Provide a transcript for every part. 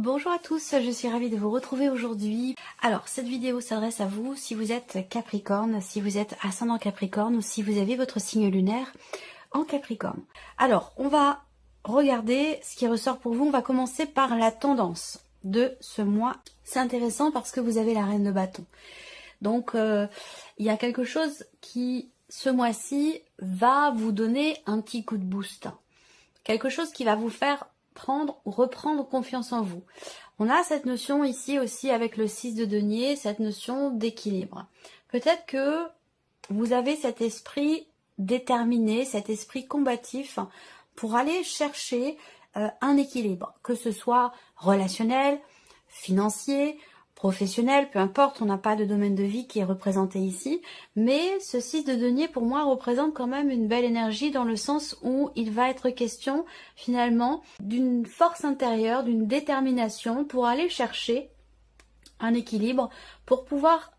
Bonjour à tous, je suis ravie de vous retrouver aujourd'hui. Alors, cette vidéo s'adresse à vous si vous êtes Capricorne, si vous êtes ascendant Capricorne ou si vous avez votre signe lunaire en Capricorne. Alors, on va regarder ce qui ressort pour vous. On va commencer par la tendance de ce mois. C'est intéressant parce que vous avez la reine de bâton. Donc, il y a quelque chose qui, ce mois-ci, va vous donner un petit coup de boost. Quelque chose qui va vous faire prendre ou reprendre confiance en vous. On a cette notion ici aussi avec le 6 de denier, cette notion d'équilibre. Peut-être que vous avez cet esprit déterminé, cet esprit combatif pour aller chercher un équilibre, que ce soit relationnel, financier, professionnel, peu importe, on n'a pas de domaine de vie qui est représenté ici, mais ce 6 de denier pour moi représente quand même une belle énergie dans le sens où il va être question finalement d'une force intérieure, d'une détermination pour aller chercher un équilibre, pour pouvoir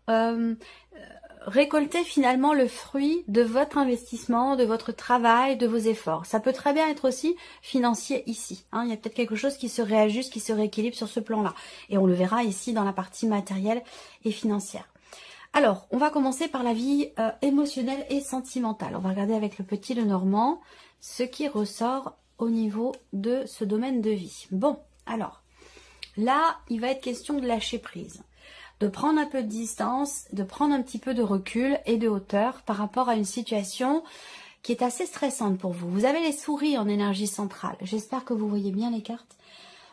récolter finalement le fruit de votre investissement, de votre travail, de vos efforts. Ça peut très bien être aussi financier ici. Il y a peut-être quelque chose qui se réajuste, qui se rééquilibre sur ce plan-là. Et on le verra ici dans la partie matérielle et financière. Alors, on va commencer par la vie émotionnelle et sentimentale. On va regarder avec le petit Lenormand ce qui ressort au niveau de ce domaine de vie. Bon, alors, là, il va être question de lâcher prise, de prendre un peu de distance, de prendre un petit peu de recul et de hauteur par rapport à une situation qui est assez stressante pour vous. Vous avez les souris en énergie centrale. J'espère que vous voyez bien les cartes.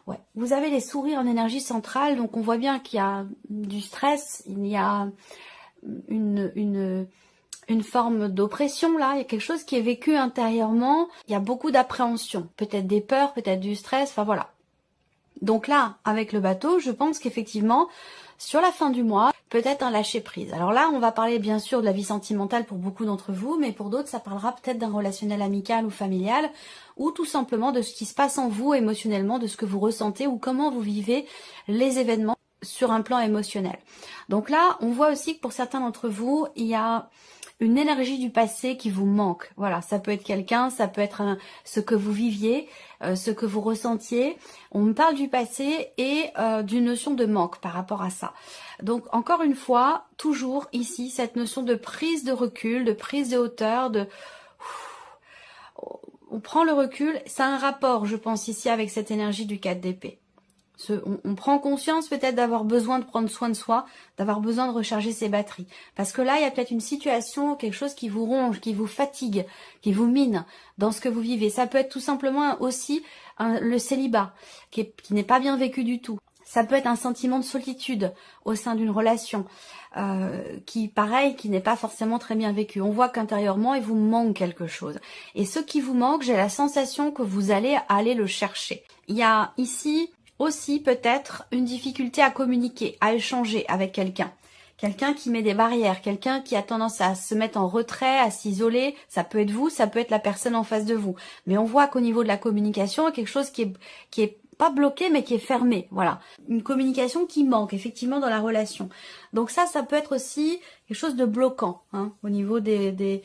Ouais, vous avez les souris en énergie centrale, donc on voit bien qu'il y a du stress, il y a une forme d'oppression là, il y a quelque chose qui est vécu intérieurement, il y a beaucoup d'appréhension, peut-être des peurs, peut-être du stress, enfin voilà. Donc là, avec le bateau, je pense qu'effectivement, sur la fin du mois, peut-être un lâcher prise. Alors là, on va parler bien sûr de la vie sentimentale pour beaucoup d'entre vous, mais pour d'autres, ça parlera peut-être d'un relationnel amical ou familial, ou tout simplement de ce qui se passe en vous émotionnellement, de ce que vous ressentez ou comment vous vivez les événements sur un plan émotionnel. Donc là, on voit aussi que pour certains d'entre vous, il y a une énergie du passé qui vous manque. Voilà, ça peut être quelqu'un, ça peut être ce que vous viviez, ce que vous ressentiez. On me parle du passé et d'une notion de manque par rapport à ça. Donc encore une fois, toujours ici, cette notion de prise de recul, de prise de hauteur, on prend le recul. Ça a un rapport, je pense, ici avec cette énergie du 4 d'épée. On prend conscience peut-être d'avoir besoin de prendre soin de soi, d'avoir besoin de recharger ses batteries. Parce que là, il y a peut-être une situation, quelque chose qui vous ronge, qui vous fatigue, qui vous mine dans ce que vous vivez. Ça peut être tout simplement aussi le célibat, qui n'est pas bien vécu du tout. Ça peut être un sentiment de solitude au sein d'une relation, qui n'est pas forcément très bien vécu. On voit qu'intérieurement, il vous manque quelque chose. Et ce qui vous manque, j'ai la sensation que vous allez aller le chercher. Il y a ici aussi peut-être une difficulté à communiquer, à échanger avec quelqu'un. Quelqu'un qui met des barrières, quelqu'un qui a tendance à se mettre en retrait, à s'isoler. Ça peut être vous, ça peut être la personne en face de vous. Mais on voit qu'au niveau de la communication, il y a quelque chose qui est pas bloqué, mais qui est fermé. Voilà. Une communication qui manque, effectivement, dans la relation. Donc ça peut être aussi quelque chose de bloquant, au niveau des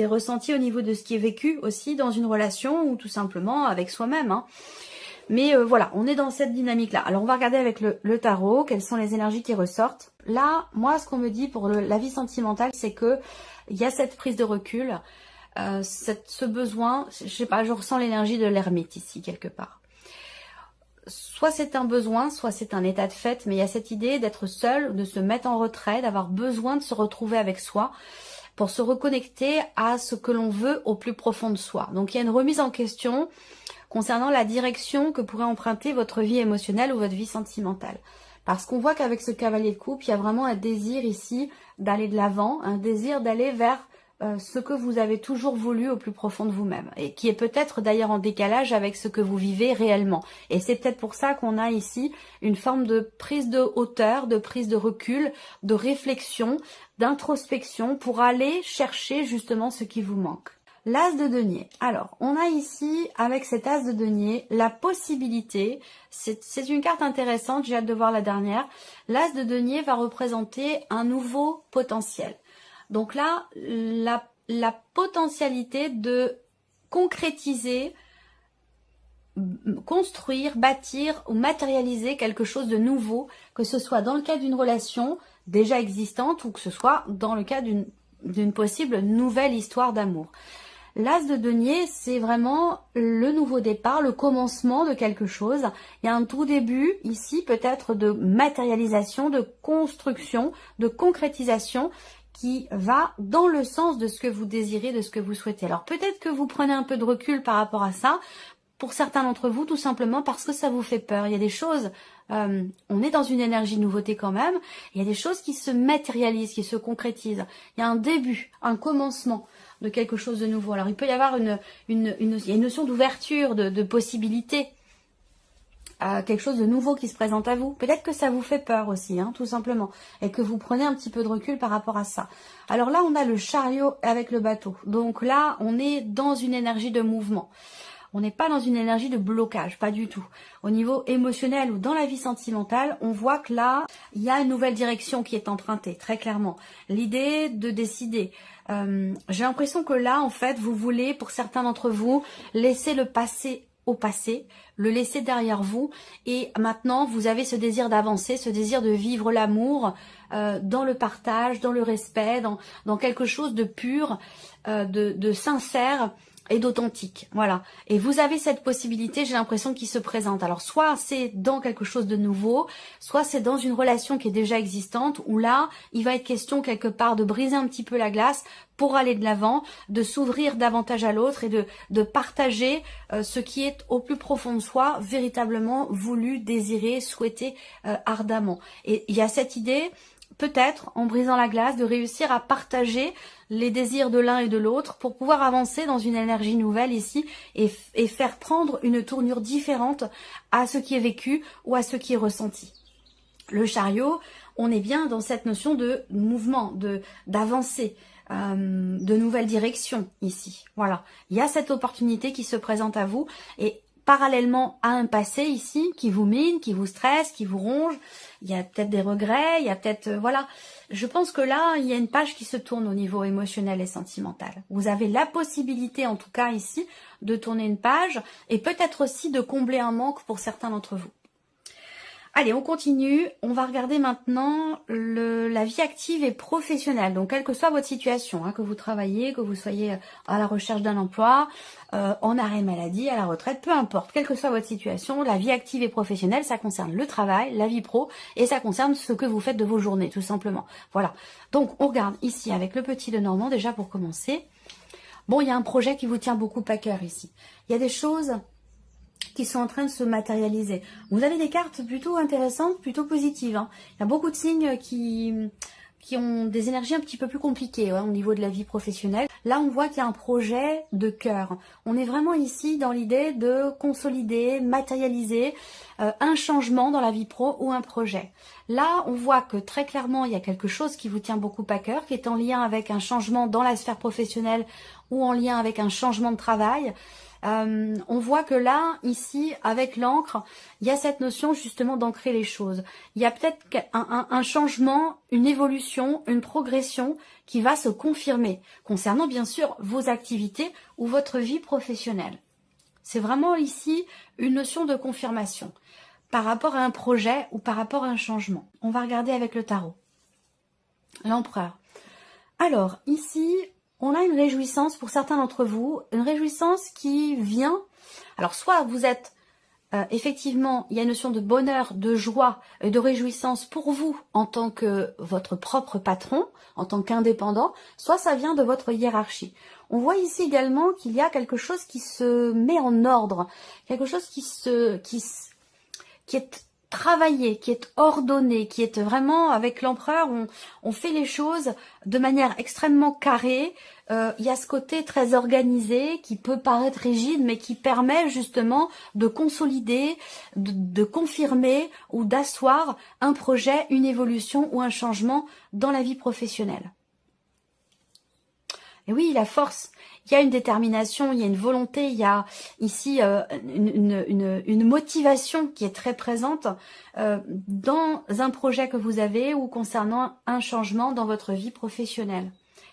ressentis, au niveau de ce qui est vécu aussi dans une relation ou tout simplement avec soi-même, Mais voilà, on est dans cette dynamique-là. Alors, on va regarder avec le tarot, quelles sont les énergies qui ressortent. Là, moi, ce qu'on me dit pour la vie sentimentale, c'est que il y a cette prise de recul, ce besoin, je sais pas, je ressens l'énergie de l'ermite ici, quelque part. Soit c'est un besoin, soit c'est un état de fait, mais il y a cette idée d'être seul, de se mettre en retrait, d'avoir besoin de se retrouver avec soi, pour se reconnecter à ce que l'on veut au plus profond de soi. Donc, il y a une remise en question concernant la direction que pourrait emprunter votre vie émotionnelle ou votre vie sentimentale. Parce qu'on voit qu'avec ce cavalier de coupe, il y a vraiment un désir ici d'aller de l'avant, un désir d'aller vers ce que vous avez toujours voulu au plus profond de vous-même. Et qui est peut-être d'ailleurs en décalage avec ce que vous vivez réellement. Et c'est peut-être pour ça qu'on a ici une forme de prise de hauteur, de prise de recul, de réflexion, d'introspection pour aller chercher justement ce qui vous manque. L'as de denier. Alors, on a ici, avec cet as de denier, la possibilité, c'est une carte intéressante, j'ai hâte de voir la dernière. L'as de denier va représenter un nouveau potentiel. Donc là, la potentialité de concrétiser construire, bâtir ou matérialiser quelque chose de nouveau, que ce soit dans le cadre d'une relation déjà existante ou que ce soit dans le cadre d'une possible nouvelle histoire d'amour. L'as de denier, c'est vraiment le nouveau départ, le commencement de quelque chose. Il y a un tout début ici, peut-être de matérialisation, de construction, de concrétisation qui va dans le sens de ce que vous désirez, de ce que vous souhaitez. Alors peut-être que vous prenez un peu de recul par rapport à ça. Pour certains d'entre vous, tout simplement parce que ça vous fait peur. Il y a des choses, on est dans une énergie de nouveauté quand même, il y a des choses qui se matérialisent, qui se concrétisent. Il y a un début, un commencement de quelque chose de nouveau. Alors il peut y avoir il y a une notion d'ouverture, de possibilité, quelque chose de nouveau qui se présente à vous. Peut-être que ça vous fait peur aussi, hein, tout simplement, et que vous prenez un petit peu de recul par rapport à ça. Alors là, on a le chariot avec le bateau. Donc là, on est dans une énergie de mouvement. On n'est pas dans une énergie de blocage, pas du tout. Au niveau émotionnel ou dans la vie sentimentale, on voit que là, il y a une nouvelle direction qui est empruntée, très clairement. L'idée de décider. J'ai l'impression que là, en fait, vous voulez, pour certains d'entre vous, laisser le passé au passé, le laisser derrière vous. Et maintenant, vous avez ce désir d'avancer, ce désir de vivre l'amour dans le partage, dans le respect, dans quelque chose de pur, de sincère et d'authentique, voilà. Et vous avez cette possibilité, j'ai l'impression, qui se présente. Alors, soit c'est dans quelque chose de nouveau, soit c'est dans une relation qui est déjà existante, où là, il va être question quelque part de briser un petit peu la glace pour aller de l'avant, de s'ouvrir davantage à l'autre et de partager ce qui est au plus profond de soi, véritablement voulu, désiré, souhaité ardemment. Et il y a cette idée, peut-être, en brisant la glace, de réussir à partager les désirs de l'un et de l'autre pour pouvoir avancer dans une énergie nouvelle ici et faire prendre une tournure différente à ce qui est vécu ou à ce qui est ressenti. Le chariot, on est bien dans cette notion de mouvement, d'avancée, de nouvelle direction ici. Voilà, il y a cette opportunité qui se présente à vous et parallèlement à un passé ici qui vous mine, qui vous stresse, qui vous ronge. Il y a peut-être des regrets, il y a peut-être... voilà. Je pense que là, il y a une page qui se tourne au niveau émotionnel et sentimental. Vous avez la possibilité, en tout cas ici, de tourner une page et peut-être aussi de combler un manque pour certains d'entre vous. Allez, on continue. On va regarder maintenant la vie active et professionnelle. Donc, quelle que soit votre situation, hein, que vous travaillez, que vous soyez à la recherche d'un emploi, en arrêt maladie, à la retraite, peu importe. Quelle que soit votre situation, la vie active et professionnelle, ça concerne le travail, la vie pro, et ça concerne ce que vous faites de vos journées, tout simplement. Voilà. Donc, on regarde ici avec le petit Lenormand, déjà pour commencer. Bon, il y a un projet qui vous tient beaucoup à cœur ici. Il y a des choses qui sont en train de se matérialiser. Vous avez des cartes plutôt intéressantes, plutôt positives, hein. Il y a beaucoup de signes qui ont des énergies un petit peu plus compliquées, hein, au niveau de la vie professionnelle. Là, on voit qu'il y a un projet de cœur. On est vraiment ici dans l'idée de consolider, matérialiser un changement dans la vie pro ou un projet. Là, on voit que très clairement, il y a quelque chose qui vous tient beaucoup à cœur, qui est en lien avec un changement dans la sphère professionnelle ou en lien avec un changement de travail. On voit que là, ici, avec l'encre, il y a cette notion justement d'ancrer les choses. Il y a peut-être un changement, une évolution, une progression qui va se confirmer concernant bien sûr vos activités ou votre vie professionnelle. C'est vraiment ici une notion de confirmation par rapport à un projet ou par rapport à un changement. On va regarder avec le tarot. L'empereur. Alors, ici... on a une réjouissance pour certains d'entre vous, une réjouissance qui vient, alors soit vous êtes, effectivement, il y a une notion de bonheur, de joie et de réjouissance pour vous en tant que votre propre patron, en tant qu'indépendant, soit ça vient de votre hiérarchie. On voit ici également qu'il y a quelque chose qui se met en ordre, quelque chose qui est travaillé, qui est ordonné, qui est vraiment, avec l'empereur, on fait les choses de manière extrêmement carrée. Il y a ce côté très organisé qui peut paraître rigide, mais qui permet justement de consolider, de confirmer ou d'asseoir un projet, une évolution ou un changement dans la vie professionnelle. Et oui, la force, il y a une détermination, il y a une volonté, il y a ici une motivation qui est très présente dans un projet que vous avez ou concernant un changement dans votre vie professionnelle,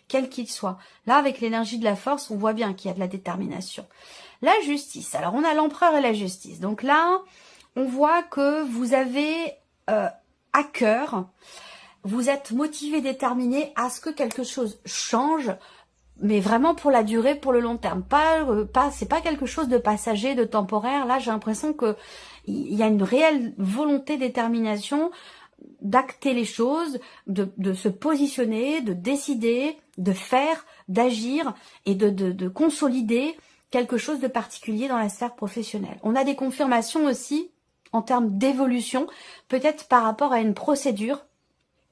quel qu'il soit. Là, avec l'énergie de la force, on voit bien qu'il y a de la détermination. La justice. Alors, on a l'empereur et la justice. Donc là, on voit que vous avez à cœur, vous êtes motivé, déterminé à ce que quelque chose change, mais vraiment pour la durée, pour le long terme. C'est pas quelque chose de passager, de temporaire. Là, j'ai l'impression que il y a une réelle volonté, détermination d'acter les choses, de se positionner, de décider, de faire, d'agir et de consolider quelque chose de particulier dans la sphère professionnelle. On a des confirmations aussi en termes d'évolution, peut-être par rapport à une procédure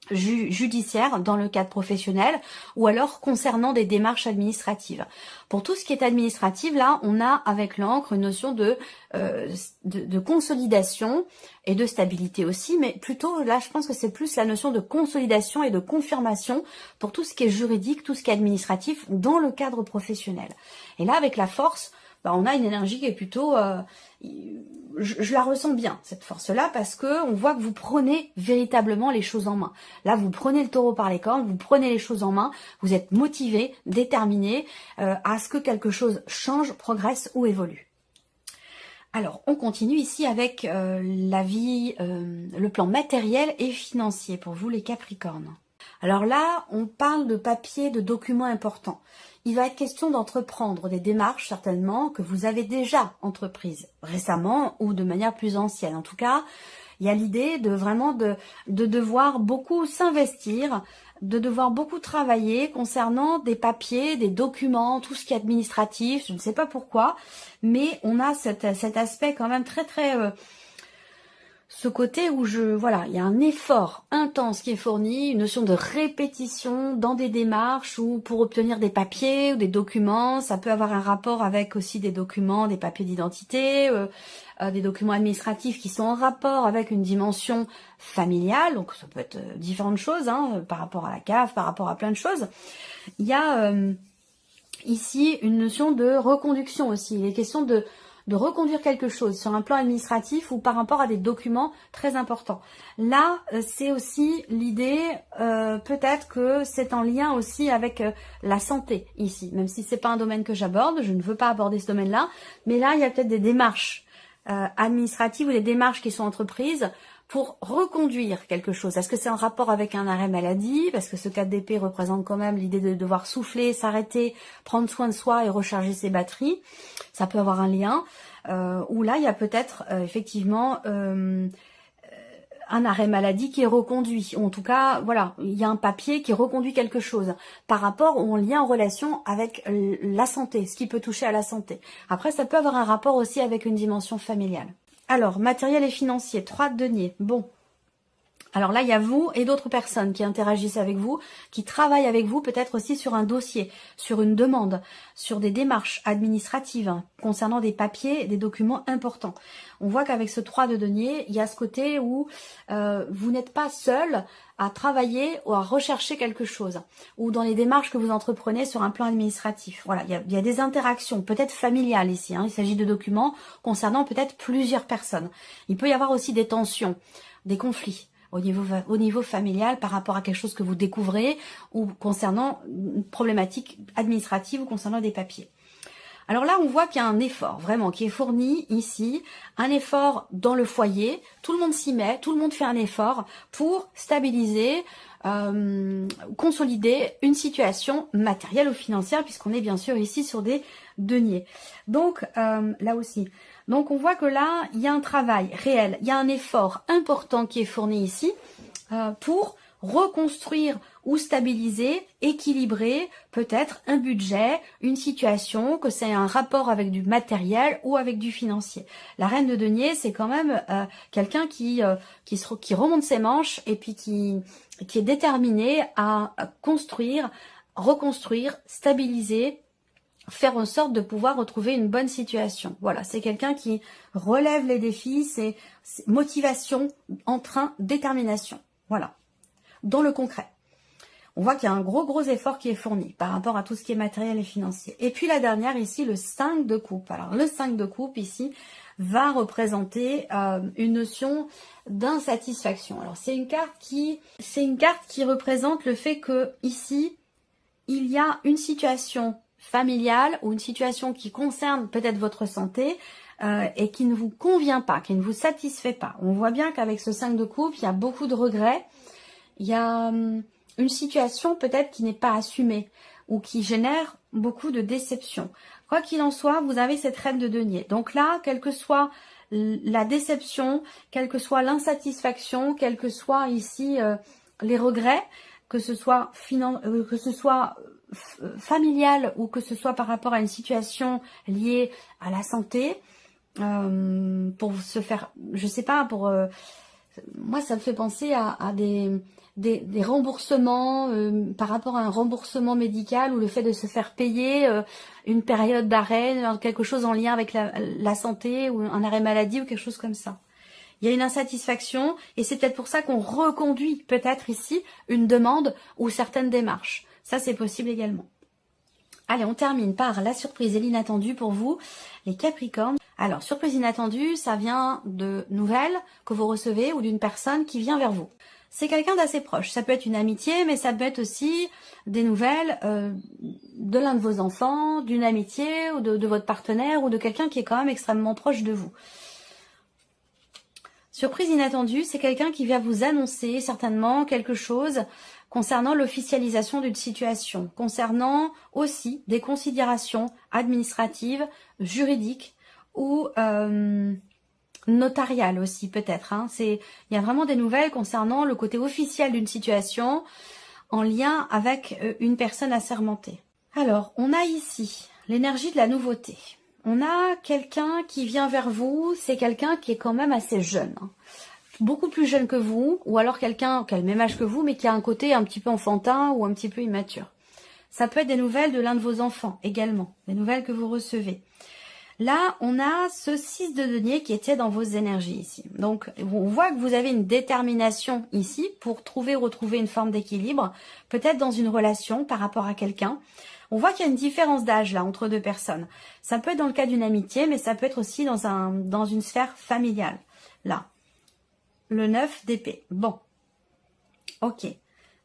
judiciaire dans le cadre professionnel ou alors concernant des démarches administratives. Pour tout ce qui est administratif, là, on a avec l'encre une notion de consolidation et de stabilité aussi, mais plutôt là, je pense que c'est plus la notion de consolidation et de confirmation pour tout ce qui est juridique, tout ce qui est administratif dans le cadre professionnel. Et là, avec la force, on a une énergie qui est plutôt... je la ressens bien, cette force-là, parce que on voit que vous prenez véritablement les choses en main. Là, vous prenez le taureau par les cornes, vous prenez les choses en main, vous êtes motivé, déterminé à ce que quelque chose change, progresse ou évolue. Alors, on continue ici avec la vie, le plan matériel et financier pour vous les Capricornes. Alors là, on parle de papiers, de documents importants. Il va être question d'entreprendre des démarches, certainement, que vous avez déjà entreprises récemment ou de manière plus ancienne. En tout cas, il y a l'idée de vraiment de devoir beaucoup s'investir, de devoir beaucoup travailler concernant des papiers, des documents, tout ce qui est administratif, je ne sais pas pourquoi, mais on a cet aspect quand même très ce côté où voilà, il y a un effort intense qui est fourni, une notion de répétition dans des démarches ou pour obtenir des papiers ou des documents. Ça peut avoir un rapport avec aussi des documents, des papiers d'identité, des documents administratifs qui sont en rapport avec une dimension familiale. Donc ça peut être différentes choses, hein, par rapport à la CAF, par rapport à plein de choses. Il y a ici une notion de reconduction aussi. Il est question de reconduire quelque chose sur un plan administratif ou par rapport à des documents très importants. Là, c'est aussi l'idée, peut-être que c'est en lien aussi avec la santé ici, même si c'est pas un domaine que j'aborde, je ne veux pas aborder ce domaine-là, mais là, il y a peut-être des démarches administratives ou des démarches qui sont entreprises pour reconduire quelque chose. Est-ce que c'est en rapport avec un arrêt maladie? Parce que ce 4 d'épée représente quand même l'idée de devoir souffler, s'arrêter, prendre soin de soi et recharger ses batteries. Ça peut avoir un lien. Où là, il y a peut-être effectivement un arrêt maladie qui est reconduit. Ou en tout cas, voilà, il y a un papier qui reconduit quelque chose par rapport ou en lien en relation avec la santé, ce qui peut toucher à la santé. Après, ça peut avoir un rapport aussi avec une dimension familiale. Alors, matériel et financier, 3 de denier. Bon. Alors là, il y a vous et d'autres personnes qui interagissent avec vous, qui travaillent avec vous peut-être aussi sur un dossier, sur une demande, sur des démarches administratives hein, concernant des papiers, des documents importants. On voit qu'avec ce 3 de denier, il y a ce côté où vous n'êtes pas seul à travailler ou à rechercher quelque chose, ou dans les démarches que vous entreprenez sur un plan administratif. Voilà, il y a des interactions, peut-être familiales ici. Hein, il s'agit de documents concernant peut-être plusieurs personnes. Il peut y avoir aussi des tensions, des conflits au niveau familial par rapport à quelque chose que vous découvrez ou concernant une problématique administrative ou concernant des papiers. Alors là, on voit qu'il y a un effort vraiment qui est fourni ici, un effort dans le foyer, tout le monde s'y met, tout le monde fait un effort pour stabiliser, consolider une situation matérielle ou financière puisqu'on est bien sûr ici sur des deniers. Donc là aussi, donc on voit que là, il y a un travail réel, il y a un effort important qui est fourni ici pour reconstruire ou stabiliser, équilibrer peut-être un budget, une situation, que c'est un rapport avec du matériel ou avec du financier. La reine de denier, c'est quand même quelqu'un qui remonte ses manches et puis qui est déterminé à construire, reconstruire, stabiliser, faire en sorte de pouvoir retrouver une bonne situation. Voilà, c'est quelqu'un qui relève les défis, c'est motivation, entrain, détermination. Voilà, dans le concret. On voit qu'il y a un gros effort qui est fourni par rapport à tout ce qui est matériel et financier. Et puis la dernière ici, le 5 de coupe. Alors le 5 de coupe ici va représenter une notion d'insatisfaction. Alors c'est une carte qui représente le fait que ici, il y a une situation familiale ou une situation qui concerne peut-être votre santé et qui ne vous convient pas, qui ne vous satisfait pas. On voit bien qu'avec ce 5 de coupe, il y a beaucoup de regrets. Il y a une situation peut-être qui n'est pas assumée ou qui génère beaucoup de déception. Quoi qu'il en soit, vous avez cette reine de denier. Donc là, quelle que soit la déception, quelle que soit l'insatisfaction, quels que soient ici les regrets, que ce soit familial ou que ce soit par rapport à une situation liée à la santé, pour se faire, je sais pas, moi ça me fait penser à des remboursements par rapport à un remboursement médical ou le fait de se faire payer une période d'arrêt, quelque chose en lien avec la santé ou un arrêt maladie ou quelque chose comme ça. Il y a une insatisfaction et c'est peut-être pour ça qu'on reconduit peut-être ici une demande ou certaines démarches. Ça, c'est possible également. Allez, on termine par la surprise et l'inattendue pour vous, les Capricornes. Alors, surprise inattendue, ça vient de nouvelles que vous recevez ou d'une personne qui vient vers vous. C'est quelqu'un d'assez proche. Ça peut être une amitié, mais ça peut être aussi des nouvelles de l'un de vos enfants, d'une amitié ou de votre partenaire ou de quelqu'un qui est quand même extrêmement proche de vous. Surprise inattendue, c'est quelqu'un qui vient vous annoncer certainement quelque chose concernant l'officialisation d'une situation, concernant aussi des considérations administratives, juridiques ou notariales aussi peut-être. Il y a vraiment des nouvelles concernant le côté officiel d'une situation en lien avec une personne assermentée. Alors, on a ici l'énergie de la nouveauté. On a quelqu'un qui vient vers vous, c'est quelqu'un qui est quand même assez jeune. Beaucoup plus jeune que vous, ou alors quelqu'un qui a le même âge que vous, mais qui a un côté un petit peu enfantin ou un petit peu immature. Ça peut être des nouvelles de l'un de vos enfants également, des nouvelles que vous recevez. Là, on a ce 6 de denier qui était dans vos énergies ici. Donc, on voit que vous avez une détermination ici pour retrouver une forme d'équilibre, peut-être dans une relation par rapport à quelqu'un. On voit qu'il y a une différence d'âge là entre deux personnes. Ça peut être dans le cas d'une amitié, mais ça peut être aussi dans une sphère familiale. Là, le 9 d'épée. Bon, ok.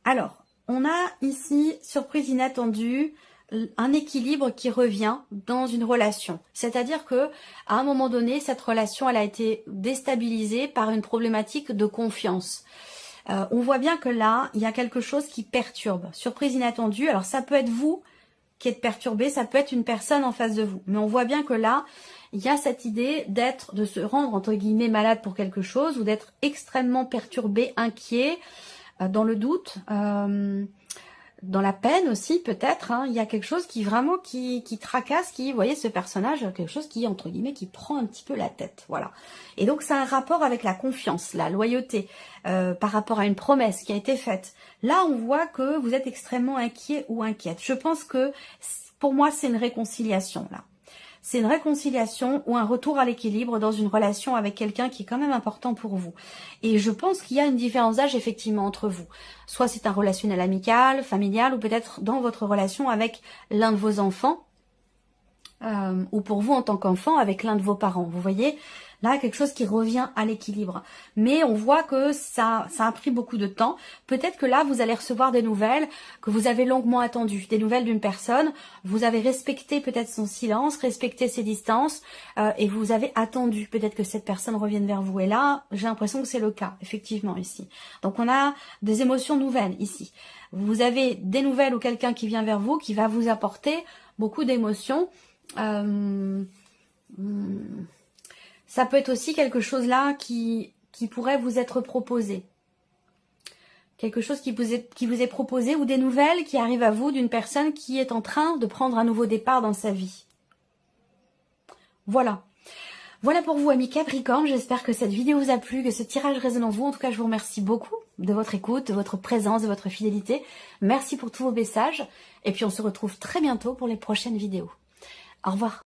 Alors, on a ici, surprise inattendue, un équilibre qui revient dans une relation. C'est-à-dire que à un moment donné, cette relation, elle a été déstabilisée par une problématique de confiance. On voit bien que là, il y a quelque chose qui perturbe. Surprise inattendue. Alors, ça peut être vous qui êtes perturbé, ça peut être une personne en face de vous. Mais on voit bien que là, il y a cette idée de se rendre, entre guillemets, malade pour quelque chose ou d'être extrêmement perturbé, inquiet, dans le doute, dans la peine aussi peut-être. Il y a quelque chose qui vraiment qui tracasse, vous voyez ce personnage, quelque chose qui, entre guillemets, qui prend un petit peu la tête. Voilà. Et donc, c'est un rapport avec la confiance, la loyauté, par rapport à une promesse qui a été faite. Là, on voit que vous êtes extrêmement inquiet ou inquiète. Je pense que, pour moi, c'est une réconciliation, là. C'est une réconciliation ou un retour à l'équilibre dans une relation avec quelqu'un qui est quand même important pour vous. Et je pense qu'il y a une différence d'âge effectivement entre vous. Soit c'est un relationnel amical, familial, ou peut-être dans votre relation avec l'un de vos enfants, ou pour vous en tant qu'enfant avec l'un de vos parents. Vous voyez, là, quelque chose qui revient à l'équilibre. Mais on voit que ça a pris beaucoup de temps. Peut-être que là, vous allez recevoir des nouvelles que vous avez longuement attendues. Des nouvelles d'une personne. Vous avez respecté peut-être son silence, respecté ses distances, et vous avez attendu peut-être que cette personne revienne vers vous. Et là, j'ai l'impression que c'est le cas, effectivement, ici. Donc, on a des émotions nouvelles ici. Vous avez des nouvelles ou quelqu'un qui vient vers vous, qui va vous apporter beaucoup d'émotions. Ça peut être aussi quelque chose là qui pourrait vous être proposé. Quelque chose qui vous est proposé ou des nouvelles qui arrivent à vous d'une personne qui est en train de prendre un nouveau départ dans sa vie. Voilà. Voilà pour vous, amis Capricorne. J'espère que cette vidéo vous a plu, que ce tirage résonne en vous. En tout cas, je vous remercie beaucoup de votre écoute, de votre présence, de votre fidélité. Merci pour tous vos messages. Et puis, on se retrouve très bientôt pour les prochaines vidéos. Au revoir.